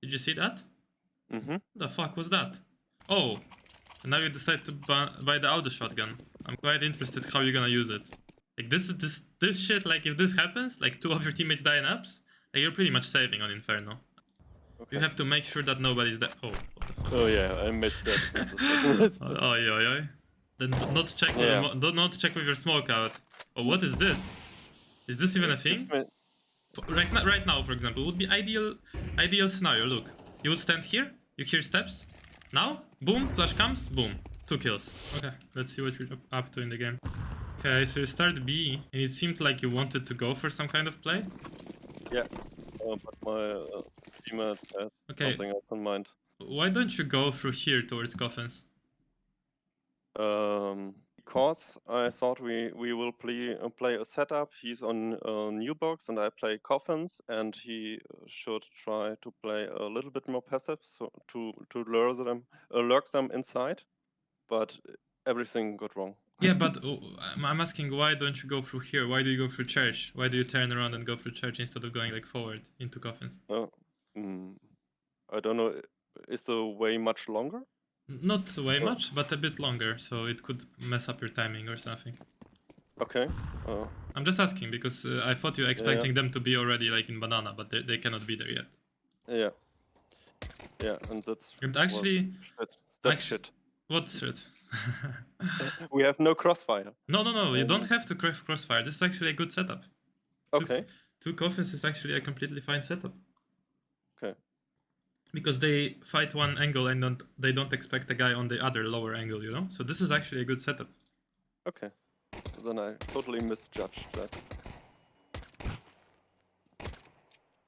Did you see that? Mm-hmm. What the fuck was that? Oh, and now you decide to buy the auto shotgun. I'm quite interested how you're gonna use it. Like this shit. Like if this happens, like 2 of your teammates die in apps, like you're pretty much saving on Inferno. Okay. You have to make sure that nobody's dead. Oh, what the fuck? Oh yeah, I missed that. Oi, oi, oi. Then not check. Yeah. Not check with your smoke out. Oh, what is this? Is this even a thing? Right now, for example, would be ideal scenario. Look, you would stand here, you hear steps. Now, boom, flash comes, boom, 2 kills. Okay, let's see what you're up to in the game. Okay, so you start B, and it seemed like you wanted to go for some kind of play. Yeah, but my teammate had something else in mind. Why don't you go through here towards coffins? Because I thought we will play a setup. He's on new box and I play coffins, and he should try to play a little bit more passive, so to lurk them inside. But everything got wrong. Yeah, but I'm asking, why don't you go through here? Why do you go through church? Why do you turn around and go through church instead of going like forward into coffins? I don't know. Is the way much longer? Not way much, but a bit longer, so it could mess up your timing or something. Okay. I'm just asking because I thought you were expecting them to be already like in banana, but they cannot be there yet. Yeah. Yeah, and that's. And actually, that's shit. What shit? We have no crossfire. No. You don't have to crossfire. This is actually a good setup. Okay. Two coffins is actually a completely fine setup. Okay. Because they fight one angle and they don't expect the guy on the other lower angle, you know? So this is actually a good setup. Okay. Then I totally misjudged that.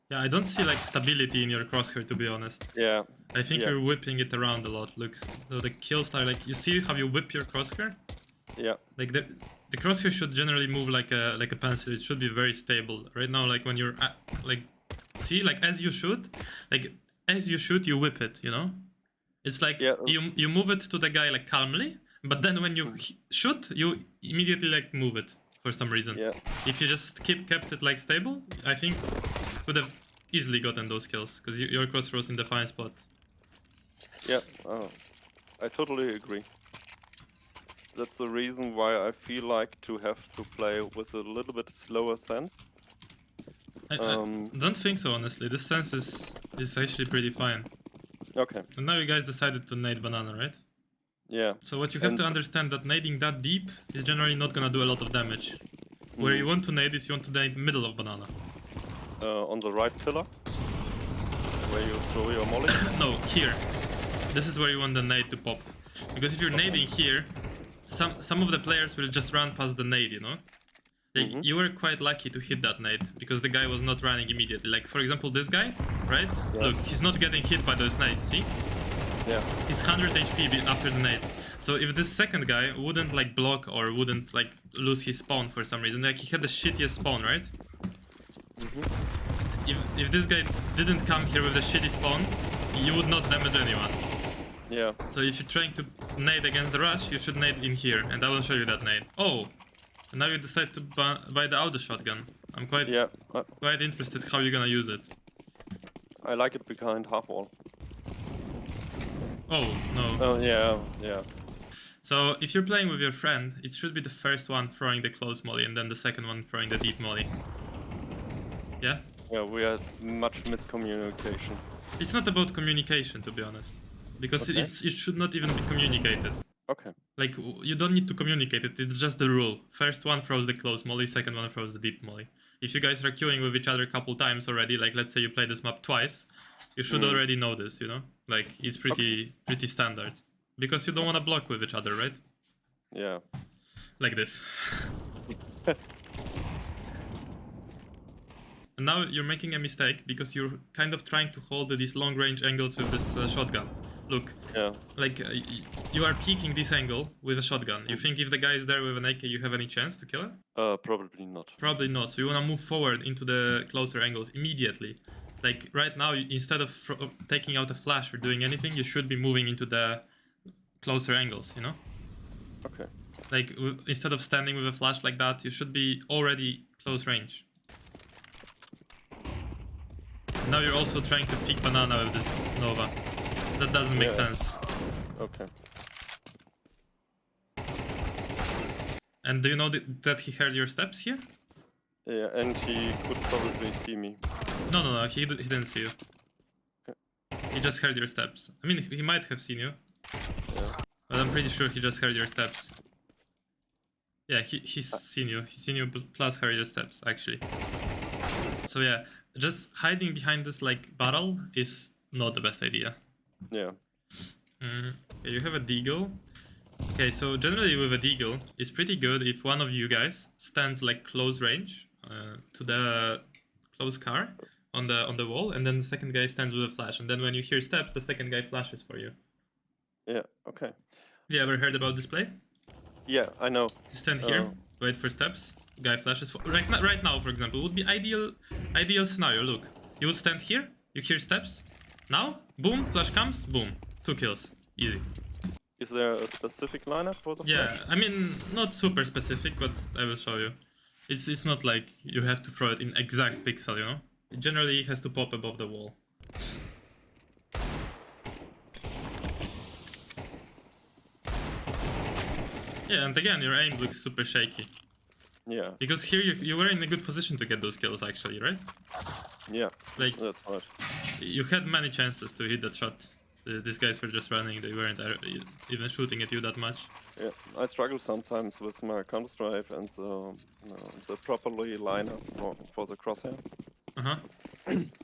Yeah, I don't see like stability in your crosshair, to be honest. Yeah. I think you're whipping it around a lot. Look, so the kills are like, you see how you whip your crosshair? Yeah. Like the crosshair should generally move like a pencil. It should be very stable. Right now, like when you're like, see, like as you shoot, like as you shoot, you whip it. You know, it's like you move it to the guy like calmly, but then when you shoot, you immediately like move it for some reason. Yeah. If you just kept it like stable, I think would have easily gotten those kills because your crosshair was in the fine spot. Yeah. I totally agree. That's the reason why I feel like to have to play with a little bit slower sense. I don't think so, honestly. This sense is actually pretty fine. Okay. And now you guys decided to nade banana, right? Yeah. So what you have to understand that nading that deep is generally not gonna do a lot of damage. Where you want to nade is you want to nade middle of banana. On the right pillar? Where you throw your molly? No, here. This is where you want the nade to pop. Because if you're nading here, some of the players will just run past the nade, you know? Like, you were quite lucky to hit that nade, because the guy was not running immediately. Like, for example, this guy, right? Yeah. Look, he's not getting hit by those nades, see? Yeah. He's 100 HP after the nade. So if this second guy wouldn't, like, block or wouldn't, like, lose his spawn for some reason, like, he had the shittiest spawn, right? If this guy didn't come here with the shitty spawn, you would not damage anyone. Yeah. So if you're trying to nade against the rush, you should nade in here, and I will show you that nade. Oh, and now you decide to buy the auto shotgun. I'm quite interested how you're gonna use it. I like it behind half wall. Oh no. Oh yeah. So if you're playing with your friend, it should be the first one throwing the close molly and then the second one throwing the deep molly. Yeah? Yeah, we had much miscommunication. It's not about communication, to be honest. Because it should not even be communicated. Okay. Like, you don't need to communicate it, it's just the rule. First one throws the close molly, second one throws the deep molly. If you guys are queuing with each other a couple times already, like let's say you play this map twice, you should already know this, you know? Like, it's pretty standard. Because you don't want to block with each other, right? Yeah. Like this. And now you're making a mistake because you're kind of trying to hold these long range angles with this shotgun. Look, like you are peeking this angle with a shotgun. You think if the guy is there with an AK, you have any chance to kill him? Probably not. Probably not. So you want to move forward into the closer angles immediately. Like right now, instead of taking out a flash or doing anything, you should be moving into the closer angles, you know? Okay. Like instead of standing with a flash like that, you should be already close range. Now you're also trying to peek banana with this Nova. That doesn't make sense. Okay. And do you know that he heard your steps here? Yeah, and he could probably see me. No, he didn't see you. Okay. He just heard your steps. I mean, he might have seen you. Yeah. But I'm pretty sure he just heard your steps. Yeah, he's seen you. He's seen you plus heard your steps, actually. So yeah, just hiding behind this like barrel is not the best idea. Yeah. Okay, you have a deagle. Okay, so generally with a deagle, it's pretty good if one of you guys stands like close range to the close car on the wall, and then the second guy stands with a flash, and then when you hear steps, the second guy flashes for you. Yeah. Okay. Have you ever heard about this play? Yeah, I know. You stand here, wait for steps, guy flashes. Right now, for example, would be ideal scenario. Look, you would stand here, you hear steps. Now, boom, flash comes, boom, 2 kills, easy. Is there a specific lineup for the Yeah, flash? I mean, not super specific, but I will show you. It's not like you have to throw it in exact pixel, you know? It generally has to pop above the wall. Yeah, and again, your aim looks super shaky. Yeah. Because here you were in a good position to get those kills, actually, right? Yeah. Like, that's right. You had many chances to hit that shot. These guys were just running, they weren't even shooting at you that much. Yeah, I struggle sometimes with my Counter-Strike and the properly lineup for the crosshair. Uh-huh.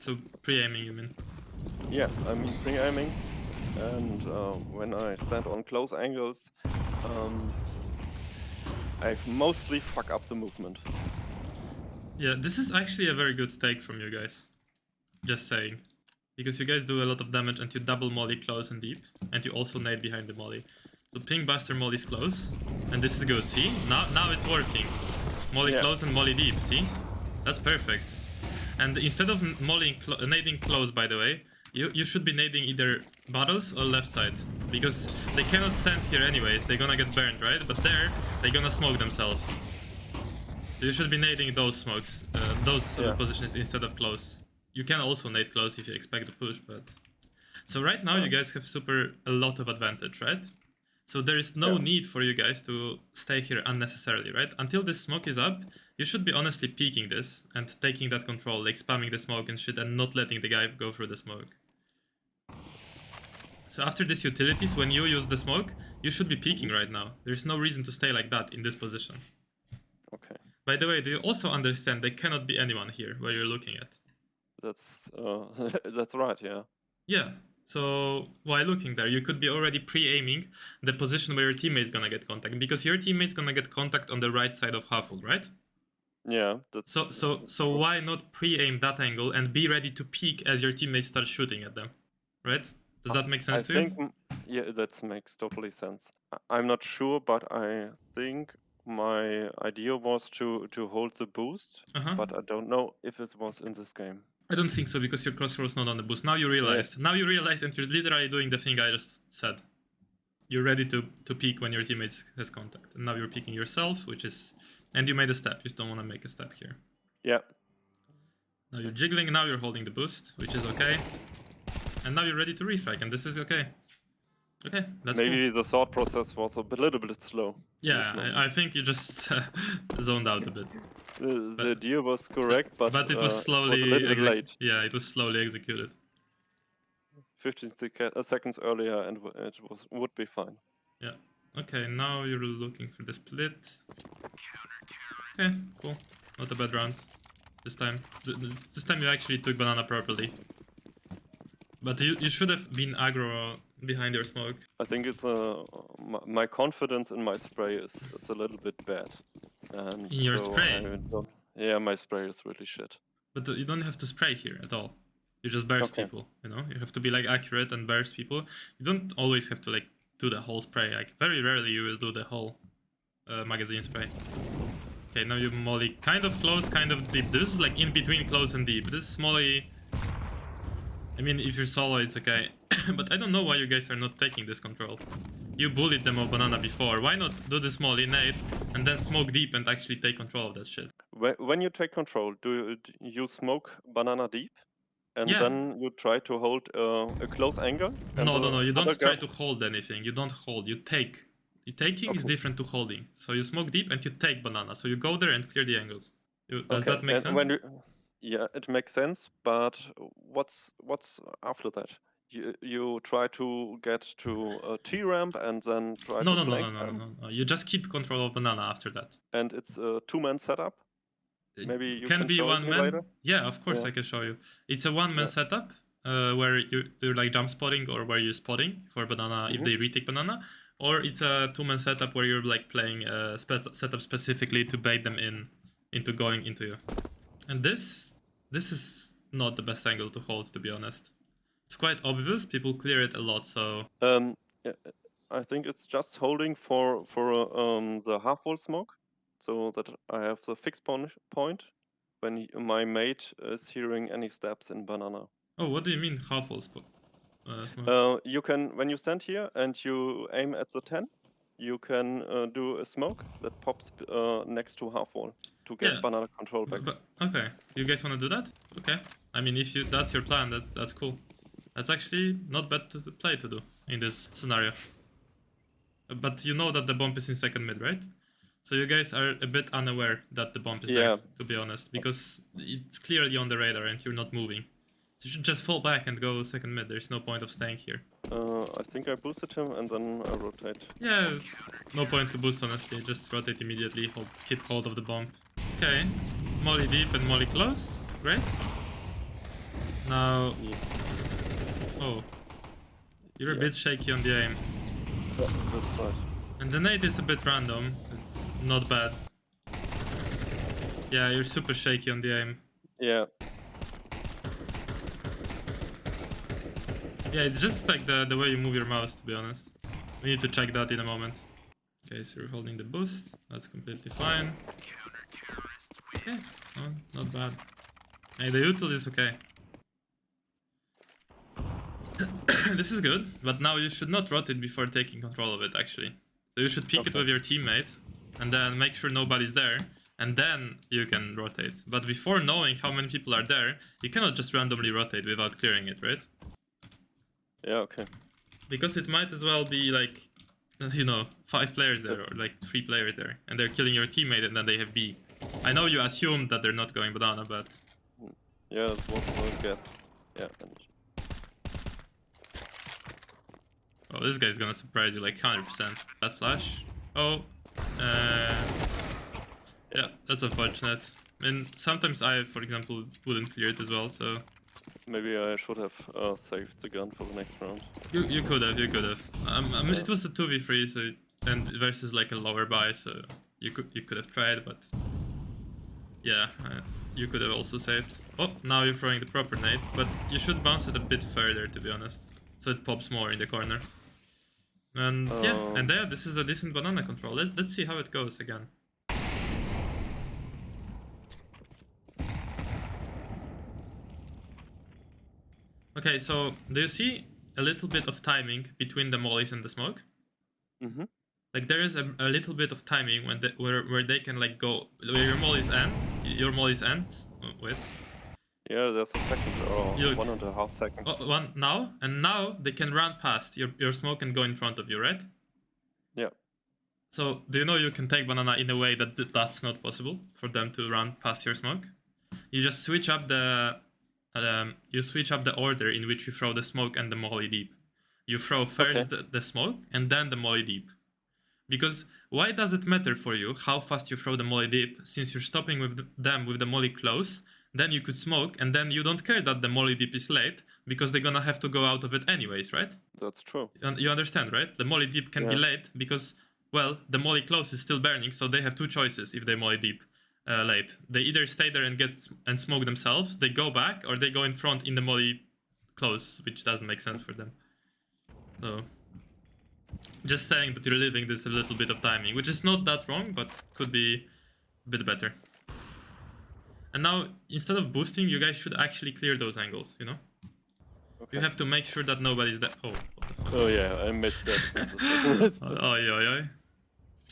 So, pre-aiming, you mean? Yeah, I mean pre-aiming, and when I stand on close angles, I mostly fuck up the movement. Yeah, this is actually a very good take from you guys. Just saying. Because you guys do a lot of damage and you double molly close and deep, and you also nade behind the molly. So ping buster molly's close, and this is good, see? Now it's working. Molly close and molly deep, see? That's perfect. And instead of nading close, by the way, you should be nading either bottles or left side. Because they cannot stand here anyways, they're gonna get burned, right? But there, they're gonna smoke themselves. You should be nading those smokes, positions instead of close. You can also nade close if you expect to push, but... So right now you guys have a lot of advantage, right? So there is no need for you guys to stay here unnecessarily, right? Until this smoke is up, you should be honestly peeking this and taking that control, like spamming the smoke and shit and not letting the guy go through the smoke. So after this utilities, when you use the smoke, you should be peeking right now. There's no reason to stay like that in this position. Okay. By the way, do you also understand there cannot be anyone here where you're looking at? That's that's right, yeah. Yeah. So while looking there, you could be already pre-aiming the position where your teammate's gonna get contact, because your teammate's gonna get contact on the right side of Huffle, right? Yeah. That's, so why not pre-aim that angle and be ready to peek as your teammates start shooting at them, right? Does that make sense to you? Yeah, that makes totally sense. I'm not sure, but I think my idea was to hold the boost, but I don't know if it was in this game. I don't think so, because your crosshair was not on the boost. Now you realized. Yeah. Now you realized, and you're literally doing the thing I just said. You're ready to peek when your teammate has contact. And now you're peeking yourself, which is... And you made a step. You don't want to make a step here. Yeah. Now you're jiggling. Now you're holding the boost, which is okay. And now you're ready to refrag, and this is okay. Okay, that's Maybe the thought process was a little bit slow. Yeah, I think you just zoned out a bit. The idea was correct, but it was slowly late. Yeah, it was slowly executed. 15 seconds earlier, and it would be fine. Yeah. Okay, now you're looking for the split. Okay, cool. Not a bad round. This time. This time you actually took banana properly. But you should have been aggro behind your smoke. I think it's my confidence in my spray is a little bit bad. And in your spray? Yeah, my spray is really shit. But you don't have to spray here at all. You just burst people, you know? You have to be like accurate and burst people. You don't always have to like do the whole spray. Like very rarely you will do the whole magazine spray. Okay, now you molly kind of close, kind of deep. This is like in between close and deep. This is molly... I mean, if you're solo, it's okay. But I don't know why you guys are not taking this control. You bullied them of banana before. Why not do this molly nade and then smoke deep and actually take control of that shit? When you take control, do you smoke banana deep and Yeah. then you try to hold a close angle. And No, you don't other try guy- to hold anything. You don't hold, you take. Taking is Okay. different to holding. So you smoke deep and you take banana. So you go there and clear the angles. Does Okay, that make and sense? when you, yeah, it makes sense. But what's after that? You try to get to a T ramp and then try to flank them. No. You just keep control of banana after that. And it's a 2-man setup. Maybe you Can be show it one me man. later. Yeah, of course Yeah. I can show you. It's a one man Yeah. setup where you're like jump spotting or where you're spotting for banana if they retake banana, or it's a 2-man setup where you're like playing a setup specifically to bait them into going into you. And this is not the best angle to hold, to be honest. It's quite obvious. People clear it a lot, so Yeah, I think it's just holding for the half wall smoke, so that I have the fixed point when my mate is hearing any steps in banana. Oh, what do you mean half wall smoke? You can, when you stand here and you aim at the 10, you can do a smoke that pops next to half wall to get banana control back. But okay, you guys want to do that? Okay. I mean, if that's your plan, that's cool. That's actually not bad to play to do in this scenario. But you know that the bomb is in second mid, right? So you guys are a bit unaware that the bomb is there, to be honest, because it's clearly on the radar and you're not moving. So you should just fall back and go second mid. There's no point of staying here. I think I boosted him and then I rotate. Yeah, no point to boost, honestly. Just rotate immediately, keep hold of the bomb. Okay, molly deep and molly close. Great. Now... Oh. You're a bit shaky on the aim. Yeah, that's right. And the nade is a bit random. It's not bad. Yeah, you're super shaky on the aim. Yeah. Yeah, it's just like the way you move your mouse, to be honest. We need to check that in a moment. Okay, so you're holding the boost. That's completely fine. Okay, oh, not bad. Hey, the util is okay. This is good, but now you should not rotate before taking control of it, actually. So you should peek it with your teammate, and then make sure nobody's there, and then you can rotate. But before knowing how many people are there, you cannot just randomly rotate without clearing it, right? Yeah, okay. Because it might as well be like, you know, 5 players there, or like 3 players there, and they're killing your teammate and then they have B. I know you assumed that they're not going banana, but... Yeah, it was my guess. Yeah. Oh, this guy's gonna surprise you like 100%. That flash. Oh. Yeah, that's unfortunate. And sometimes I, for example, wouldn't clear it as well, so... Maybe I should have saved the gun for the next round. You could have. I mean, it was a 2v3, so and versus like a lower buy, so you could have tried, but yeah, you could have also saved. Oh, now you're throwing the proper nade, but you should bounce it a bit further, to be honest, so it pops more in the corner. And yeah, and there, this is a decent banana control. Let's see how it goes again. Okay, so do you see a little bit of timing between the mollies and the smoke? Mm-hmm. Like there is a little bit of timing when where they can like go where your mollies ends with. Yeah, there's a second or 1.5 seconds. Oh, one now, and now they can run past your smoke and go in front of you, right? Yeah. So do you know you can take banana in a way that that's not possible for them to run past your smoke? You just switch up the order in which you throw the smoke and the molly deep. You throw first the smoke and then the molly deep. Because why does it matter for you how fast you throw the molly deep, since you're stopping with them with the molly close? Then you could smoke, and then you don't care that the molly deep is late, because they're gonna have to go out of it anyways, right? That's true. You understand, right? The molly deep can be late because, well, the molly close is still burning, so they have 2 choices if they molly deep late. They either stay there and smoke themselves, they go back, or they go in front in the molly close, which doesn't make sense for them. So, just saying that you're leaving this a little bit of timing, which is not that wrong, but could be a bit better. And now, instead of boosting, you guys should actually clear those angles, you know? Okay. You have to make sure that nobody's there. Oh, what the fuck? Oh yeah, I missed that. Oi.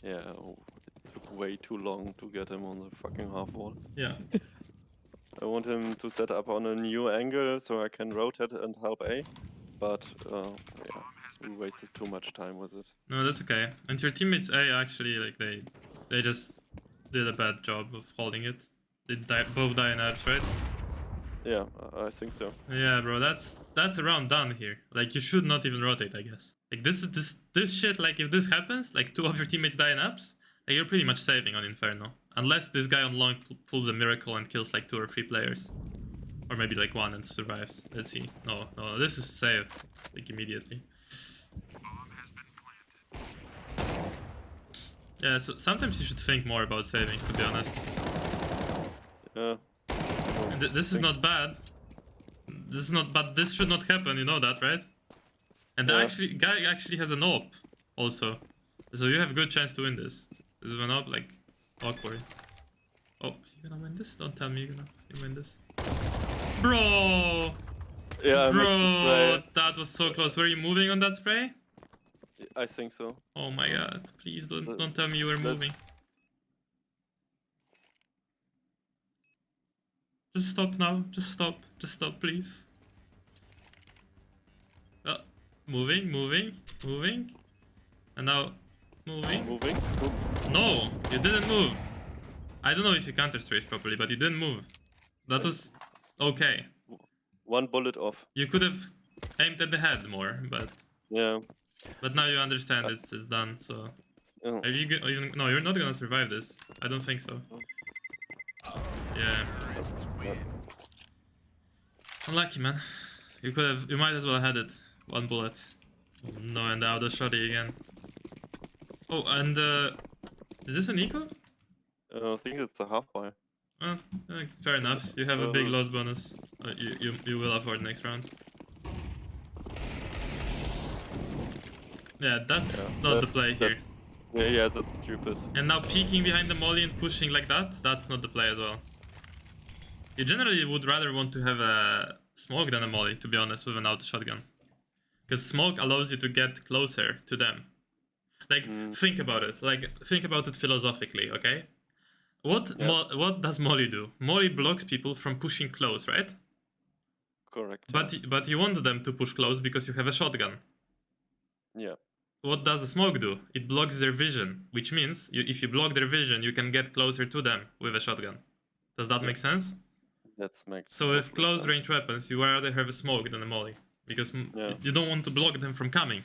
Yeah, it took way too long to get him on the fucking half wall. Yeah. I want him to set up on a new angle so I can rotate and help A. But yeah, we wasted too much time with it. No, that's okay. And your teammates A actually, like, they just did a bad job of holding it. They both die in apps, right? Yeah, I think so. Yeah, bro, that's a round done here. Like, you should not even rotate, I guess. Like, this shit, like, if this happens, like, 2 of your teammates die in apps, like, you're pretty much saving on Inferno. Unless this guy on long pulls a miracle and kills, like, 2 or 3 players. Or maybe, like, 1 and survives. Let's see. No, this is saved, like, immediately. Yeah, so sometimes you should think more about saving, to be honest. Yeah. This is not bad. This is not, but this should not happen. You know that, right? And Yeah. the guy actually has an AWP also, so you have a good chance to win this. This is an AWP, like, awkward. Oh, you gonna win this? Don't tell me you win this, bro. Yeah, Bro, that was so close. Were you moving on that spray? I think so. Oh my god! Please don't tell me you were moving. Just stop now. Just stop, please. Moving. And now, moving. No, you didn't move. I don't know if you counter-strafe properly, but you didn't move. That was okay. 1 bullet off. You could have aimed at the head more, but Yeah. But now you understand it's done, so... Oh. Are you no, you're not gonna survive this. I don't think so. Yeah. Unlucky, man. You might as well have had it. 1 bullet. Oh, no, and the auto shotty again. Oh, and is this an eco? I think it's a half buy. Fair enough. You have a big loss bonus. You will afford next round. Yeah, that's not the play here. Yeah, that's stupid. And now peeking behind the molly and pushing like that's not the play as well. You generally would rather want to have a smoke than a molly, to be honest, with an auto shotgun. Because smoke allows you to get closer to them. Like, think about it. Like, think about it philosophically, okay? What does molly do? Molly blocks people from pushing close, right? Correct. But you want them to push close because you have a shotgun. Yeah. What does the smoke do? It blocks their vision, which means if you block their vision, you can get closer to them with a shotgun. Does that make sense? That makes So with close range weapons, you rather have a smoke than a molly. Because you don't want to block them from coming.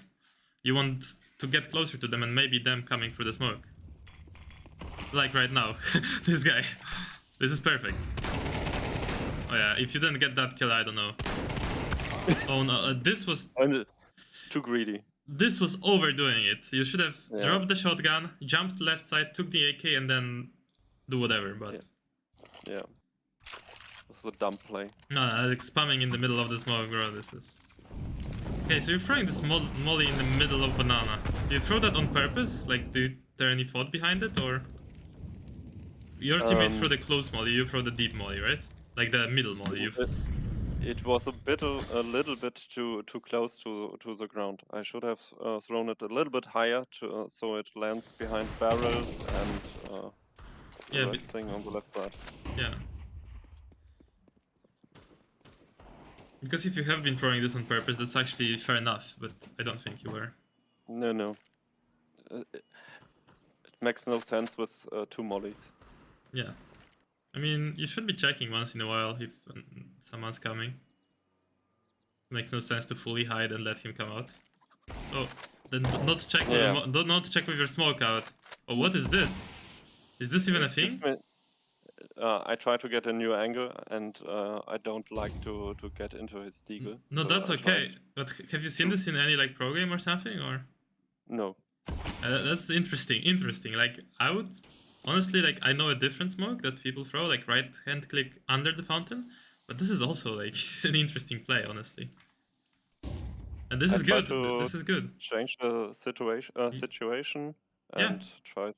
You want to get closer to them and maybe them coming through the smoke. Like right now. This guy. This is perfect. Oh yeah, if you didn't get that kill, I don't know. Oh no, this was... too greedy. This was overdoing it. You should have dropped the shotgun, jumped left side, took the AK, and then do whatever, but... Yeah. That's a dumb play. No, like spamming in the middle of the smoke, bro, this is... Okay, so you're throwing this molly in the middle of banana. Do you throw that on purpose? Like, is there any thought behind it, or... Your teammate threw the close molly, you throw the deep molly, right? Like the middle molly, It was a little bit too close to the ground. I should have thrown it a little bit higher so it lands behind barrels and the thing on the left side. Yeah. Because if you have been throwing this on purpose, that's actually fair enough, but I don't think you were. No. It makes no sense with 2 mollies. Yeah. I mean, you should be checking once in a while if someone's coming. Makes no sense to fully hide and let him come out. Oh, then not check with your smoke out. Oh, what is this? Is this even a thing? I try to get a new angle and I don't like to get into his deagle. No, so that's okay. But have you seen this in any like pro game or something, or? No. That's interesting. Like, I would honestly, like, I know a different smoke that people throw, like right hand click under the fountain, but this is also like an interesting play, honestly. And this is good. This is good. Change the situation and try.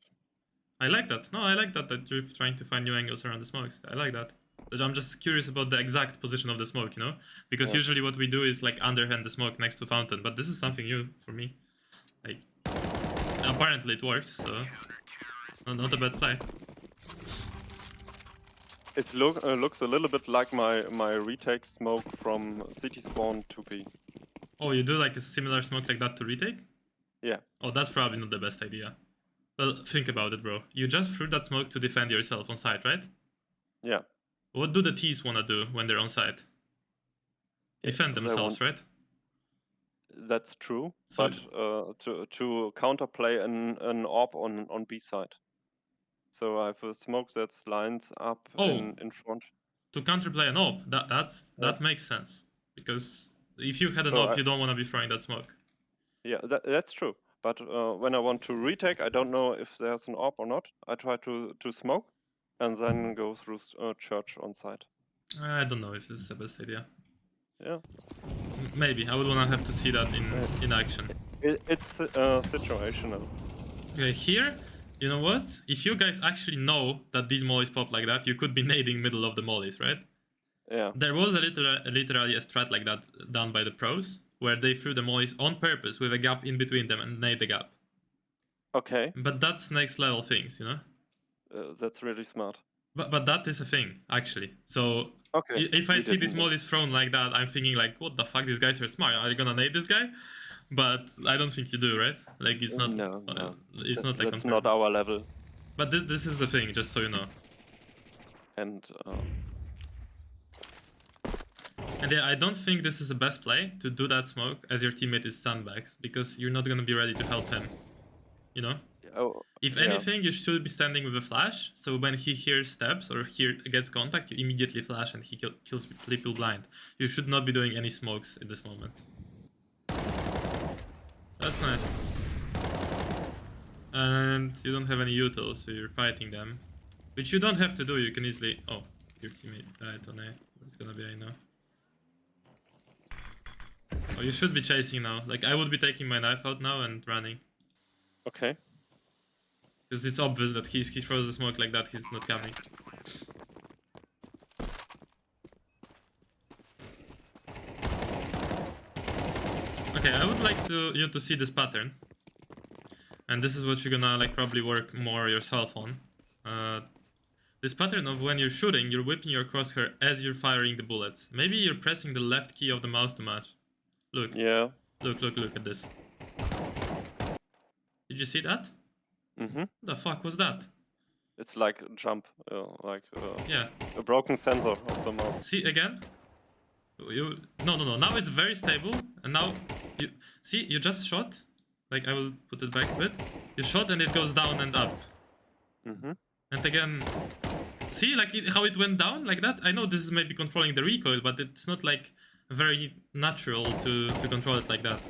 I like that. No, I like that you're trying to find new angles around the smokes. I like that. But I'm just curious about the exact position of the smoke, you know? Because usually what we do is like underhand the smoke next to fountain, but this is something new for me. Like, apparently it works, so not a bad play. It looks a little bit like my retake smoke from city spawn 2P. Oh, you do like a similar smoke like that to retake? Yeah. Oh, that's probably not the best idea. Well, think about it, bro. You just threw that smoke to defend yourself on site, right? Yeah. What do the T's wanna do when they're on site? Defend themselves, right? That's true, So, but to counterplay an AWP on B side. So I have a smoke that's lined up in front. To counterplay an AWP, that makes sense. Because if you had an AWP, you don't want to be throwing that smoke. Yeah, that's true. But when I want to retake, I don't know if there's an AWP or not. I try to smoke and then go through church on site. I don't know if this is the best idea. Yeah. Maybe. I would want to have to see that in action. It's situational. Okay, here, you know what? If you guys actually know that these mollies pop like that, you could be nading middle of the mollies, right? Yeah. There was literally a strat like that done by the pros, where they threw the mollies on purpose with a gap in between them and nade the gap. Okay. But that's next level things, you know? That's really smart. But that is a thing, actually. So okay. If I see these mollies thrown like that, I'm thinking like, what the fuck, these guys are smart. Are you gonna nade this guy? But I don't think you do, right? Like, it's not... No. It's not like... That's not our level. But this is the thing, just so you know. And yeah, I don't think this is the best play to do that smoke as your teammate is sandbags, because you're not gonna be ready to help him. You know? If anything, you should be standing with a flash, so when he hears steps or gets contact, you immediately flash and he kills people blind. You should not be doing any smokes in this moment. That's nice. And you don't have any util, so you're fighting them. Which you don't have to do, you can easily... Oh, your teammate died on A. That's gonna be A now. Oh, you should be chasing now. Like, I would be taking my knife out now and running. Okay. Because it's obvious that he throws the smoke like that, he's not coming. Okay, I would like you to see this pattern. And this is what you're gonna like probably work more yourself on. This pattern of when you're shooting, you're whipping your crosshair as you're firing the bullets. Maybe you're pressing the left key of the mouse too much. Look. Yeah. Look at this. Did you see that? Mm-hmm. What the fuck was that? It's like a jump, yeah, a broken sensor of the mouse. See again? No. Now it's very stable, and now you just shot. Like, I will put it back a bit. You shot and it goes down and up. Mm-hmm. And again, see like how it went down like that. I know this is maybe controlling the recoil, but it's not like very natural to control it like that.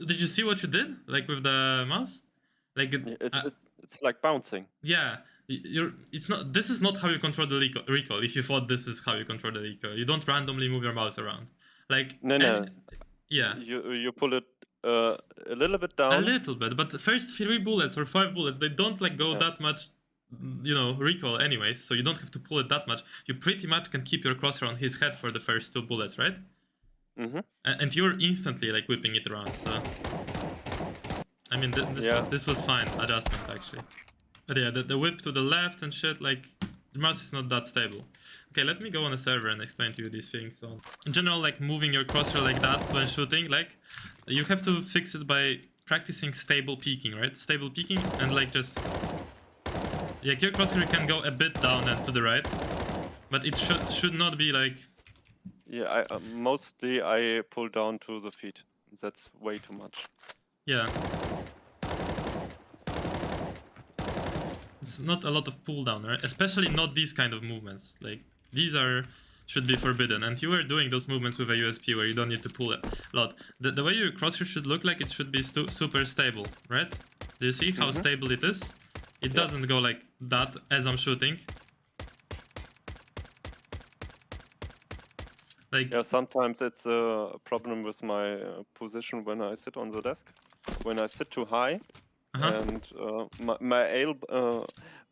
Did you see what you did, like with the mouse? Like it's like bouncing. Yeah, it's not. This is not how you control the recoil. If you thought this is how you control the recoil, you don't randomly move your mouse around. Like no. Yeah. You pull it a little bit down. A little bit, but the first 3 bullets or 5 bullets, they don't like go that much, you know, recoil anyways. So you don't have to pull it that much. You pretty much can keep your crosshair on his head for the first 2 bullets, right? Mm-hmm. And you're instantly like whipping it around. So I mean, this was fine adjustment actually. But yeah, the whip to the left and shit, like the mouse is not that stable. Okay, let me go on a server and explain to you these things. So in general, like moving your crosshair like that when shooting, like you have to fix it by practicing stable peeking, right? Stable peeking and like just yeah, your crosshair can go a bit down and to the right, but it should not be like. Yeah, mostly I pull down to the feet. That's way too much. Yeah. It's not a lot of pull down, right? Especially not these kind of movements. Like these should be forbidden. And you were doing those movements with a USP where you don't need to pull a lot. The way your crosshair should look like, it should be super stable, right? Do you see how stable it is? It doesn't go like that as I'm shooting. Like, yeah, sometimes it's a problem with my position when I sit on the desk. When I sit too high, and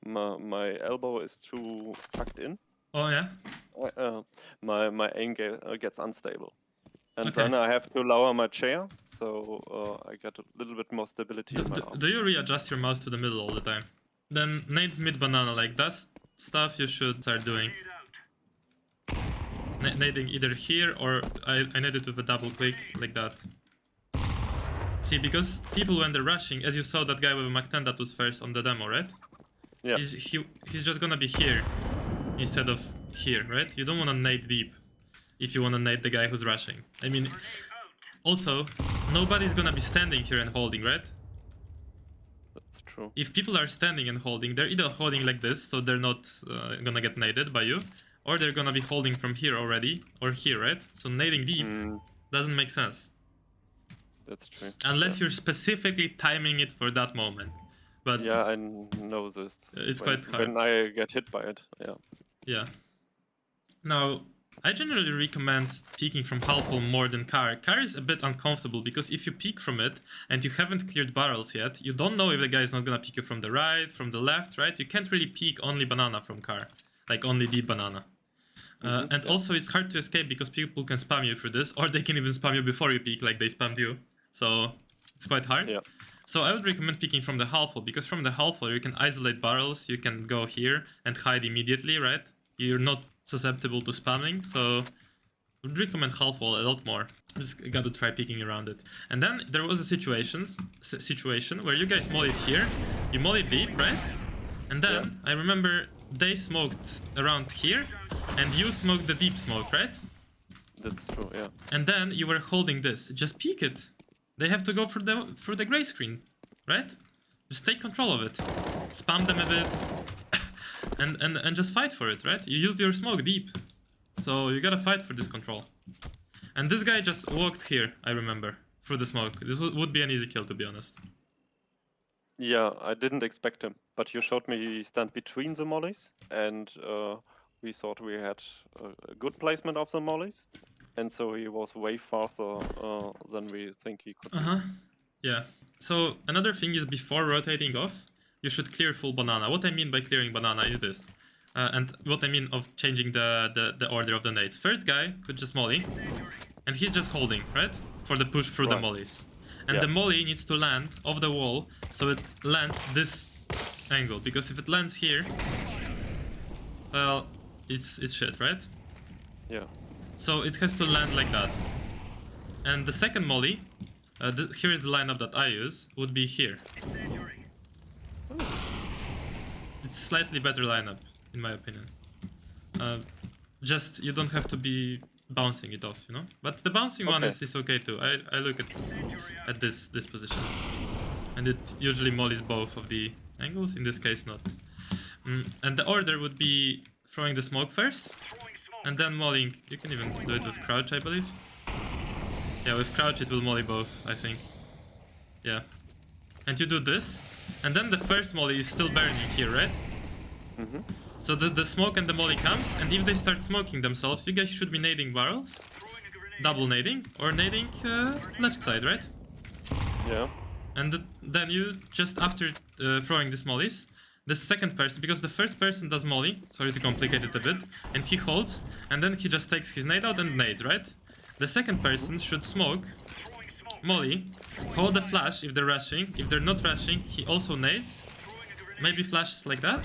my elbow is too tucked in. Oh yeah. My aim gets unstable, and then I have to lower my chair, so I get a little bit more stability in my arm. Do you readjust your mouse to the middle all the time? Then nade mid banana, like that stuff you should start doing. Nading either here or I naded with a double click like that. See, because people when they're rushing, as you saw that guy with a Mach 10 that was first on the demo, right? Yeah. He's just gonna be here instead of here, right? You don't wanna nade deep if you wanna nade the guy who's rushing. I mean, also, nobody's gonna be standing here and holding, right? That's true. If people are standing and holding, they're either holding like this, so they're not gonna get naded by you, or they're gonna be holding from here already, or here, right? So nading deep doesn't make sense. That's true. Unless you're specifically timing it for that moment. But yeah, I know this. It's quite hard. When I get hit by it, yeah. Yeah. Now, I generally recommend peeking from half wall more than car. Car is a bit uncomfortable because if you peek from it and you haven't cleared barrels yet, you don't know if the guy is not gonna peek you from the right, from the left, right? You can't really peek only banana from car, like only deep banana. And also it's hard to escape because people can spam you through this, or they can even spam you before you peek, like they spammed you. So it's quite hard. Yeah. So I would recommend peeking from the half wall because from the half wall you can isolate barrels, you can go here and hide immediately, right? You're not susceptible to spamming, so I would recommend half wall a lot more. Just gotta try peeking around it. And then there was a situation where you guys mollied here, you mollied deep, right? And then I remember they smoked around here and you smoked the deep smoke, right? That's true, yeah. And then you were holding this. Just peek it. They have to go through the gray screen, right? Just take control of it. Spam them a bit. and just fight for it, right? You used your smoke deep. So you gotta fight for this control. And this guy just walked here, I remember, through the smoke. This would be an easy kill, to be honest. Yeah, I didn't expect him, but you showed me he stand between the mollies, and we thought we had a good placement of the mollies, and so he was way faster than we think he could. Yeah. So another thing is before rotating off, you should clear full banana. What I mean by clearing banana is this. And what I mean of changing the order of the nades. First guy could just molly, and he's just holding, right? For the push through the mollies. And the molly needs to land off the wall, so it lands this angle. Because if it lands here, well, it's shit, right? Yeah. So it has to land like that. And the second molly, here is the lineup that I use, would be here. It's slightly better lineup, in my opinion. Just, you don't have to be bouncing it off, you know? But the bouncing one is okay too. I look at this position. And it usually mollies both of the angles, in this case not. And the order would be throwing the smoke first, and then mollying. You can even do it with crouch, I believe. Yeah, with crouch it will molly both, I think. Yeah. And you do this, and then the first molly is still burning here, right? So the smoke and the molly comes, and if they start smoking themselves, you guys should be nading barrels. Double nading, or nading left side, right? Yeah. And then you, just after throwing these mollies, the second person, because the first person does molly, sorry to complicate it a bit, and he holds, and then he just takes his nade out and nades, right? The second person should smoke, molly, hold the flash if they're rushing. If they're not rushing, he also nades, maybe flashes like that.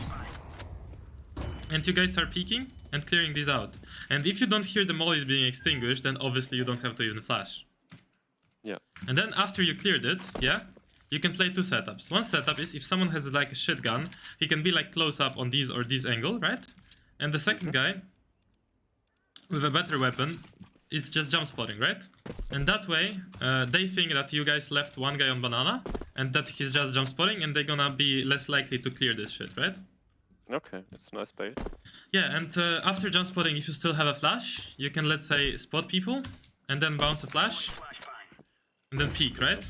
And you guys are peeking and clearing these out. And if you don't hear the mollies being extinguished, then obviously you don't have to even flash. Yeah. And then after you cleared it, yeah, you can play two setups. One setup is if someone has like a shit gun, he can be like close up on these or this angle, right? And the second guy with a better weapon is just jump spotting, right? And that way, they think that you guys left one guy on banana and that he's just jump spotting, and they're gonna be less likely to clear this shit, right? Okay, it's a nice bait. Yeah, and after jump spotting, if you still have a flash, you can, let's say, spot people and then bounce a flash and then peek, right?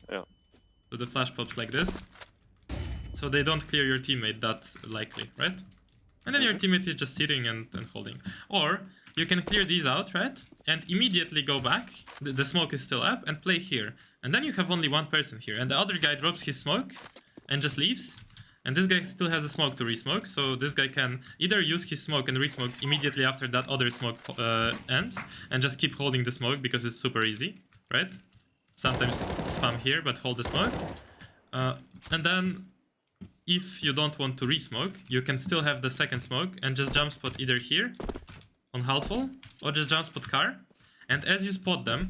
Yeah. So the flash pops like this, so they don't clear your teammate that likely, right? And then your teammate is just sitting and holding. Or you can clear these out, right? And immediately go back, the smoke is still up, and play here. And then you have only one person here, and the other guy drops his smoke and just leaves. And this guy still has a smoke to resmoke, so this guy can either use his smoke and resmoke immediately after that other smoke ends, and just keep holding the smoke because it's super easy, right? Sometimes spam here, but hold the smoke. And then if you don't want to re-smoke, you can still have the second smoke and just jump spot either here on half wall or just jump spot car. And as you spot them,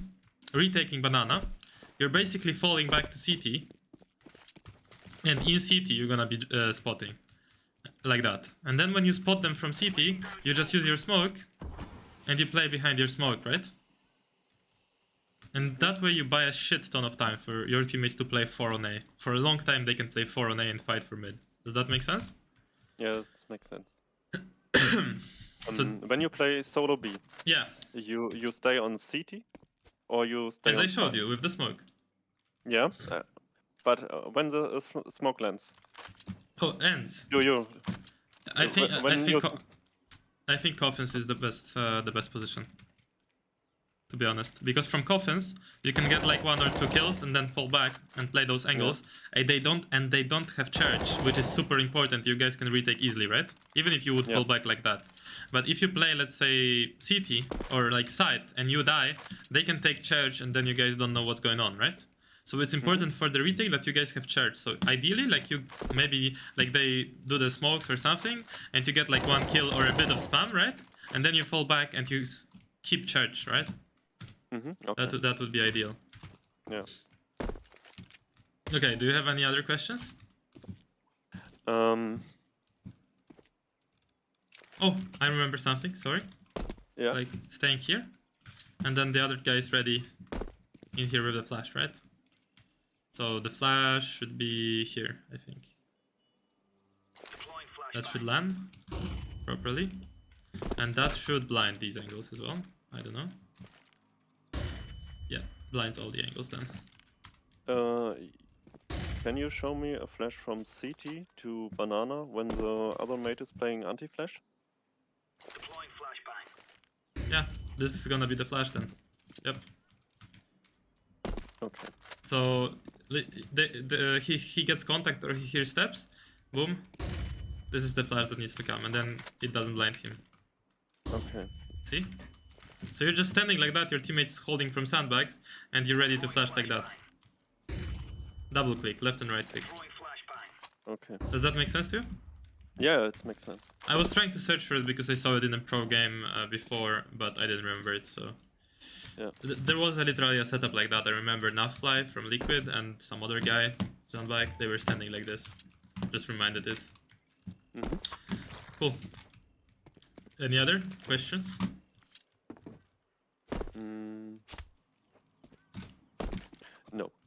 retaking banana, you're basically falling back to CT. And in CT, you're gonna be spotting. Like that. And then when you spot them from CT, you just use your smoke and you play behind your smoke, right? And that way you buy a shit ton of time for your teammates to play 4 on A. For a long time they can play 4 on A and fight for mid. Does that make sense? Yeah, that makes sense. So, when you play solo B, yeah. You stay on CT or you stay as on I showed side? you with the smoke. Yeah, but when the smoke lands. Oh, ends. You. I think coffins is the best position. To be honest, because from coffins you can get like 1 or 2 kills and then fall back and play those angles. Yeah. They don't have charge, which is super important. You guys can retake easily, right? Even if you would fall back like that. But if you play, let's say, CT or like side and you die, they can take charge and then you guys don't know what's going on, right? So it's important for the retake that you guys have charge. So ideally, like you maybe like they do the smokes or something and you get like 1 kill or a bit of spam, right? And then you fall back and you keep charge, right? Okay. That would be ideal. Yeah. Okay, do you have any other questions? Oh, I remember something, sorry. Yeah. Like staying here. And then the other guy is ready in here with the flash, right? So the flash should be here, I think. That should land properly. And that should blind these angles as well. I don't know. Yeah, blinds all the angles then. Can you show me a flash from CT to banana when the other mate is playing anti-flash? Yeah, this is gonna be the flash then. Yep. Okay. So he gets contact or he hears steps. Boom. This is the flash that needs to come, and then it doesn't blind him. Okay. See? So you're just standing like that, your teammate's holding from sandbags, and you're ready to flash like that. Double click, left and right click. Okay. Does that make sense to you? Yeah, it makes sense. I was trying to search for it because I saw it in a pro game before, but I didn't remember it, so... Yeah. There was literally a setup like that. I remember Nafly from Liquid and some other guy, sandbag, they were standing like this. Just reminded it. Cool. Any other questions? No.